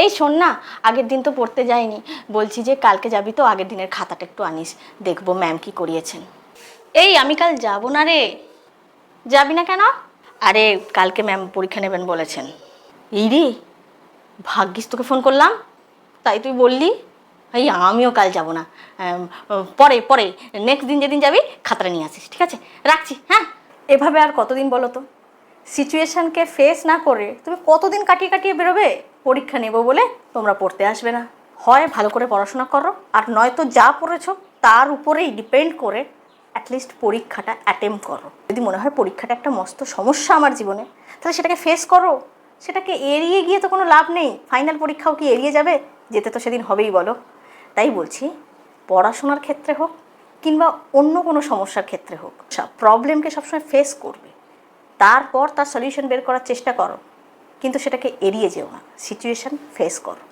এই শোন না, আগের দিন তো পড়তে যাইনি, বলছি যে কালকে যাবি তো আগের দিনের খাতাটা একটু আনিস, দেখবো ম্যাম কি করিয়েছেন। এই আমি কাল যাবো না রে। যাবি না কেন? আরে কালকে ম্যাম পরীক্ষা নেবেন বলেছেন। এই রে, ভাগ্যিস তোকে ফোন করলাম, তাই তুই বললি। এই আমিও কাল যাব না, পরে পরে নেক্সট দিন যেদিন যাবি খাতাটা নিয়ে আসিস, ঠিক আছে? রাখছি, হ্যাঁ। এভাবে আর কতদিন বলো তো? সিচুয়েশানকে ফেস না করে তুমি কতদিন কাটিয়ে কাটিয়ে বেরোবে? পরীক্ষা নেব বলে তোমরা পড়তে আসবে না। হয় ভালো করে পড়াশোনা করো, আর নয়তো যা পড়েছো তার উপরেই ডিপেন্ড করে অ্যাটলিস্ট পরীক্ষাটা অ্যাটেম্প করো। যদি মনে হয় পরীক্ষাটা একটা মস্ত সমস্যা আমার জীবনে, তাহলে সেটাকে ফেস করো। সেটাকে এড়িয়ে গিয়ে তো কোনো লাভ নেই। ফাইনাল পরীক্ষাও কি এড়িয়ে যাবে? যেতে তো সেদিন হবেই, বলো। তাই বলছি, পড়াশোনার ক্ষেত্রে হোক কিংবা অন্য কোনো সমস্যার ক্ষেত্রে হোক, প্রবলেমকে সবসময় ফেস করবে, তারপর তার সলিউশন বের করার চেষ্টা করো, কিন্তু সেটাকে এড়িয়ে যেও না, সিচুয়েশান ফেস করো।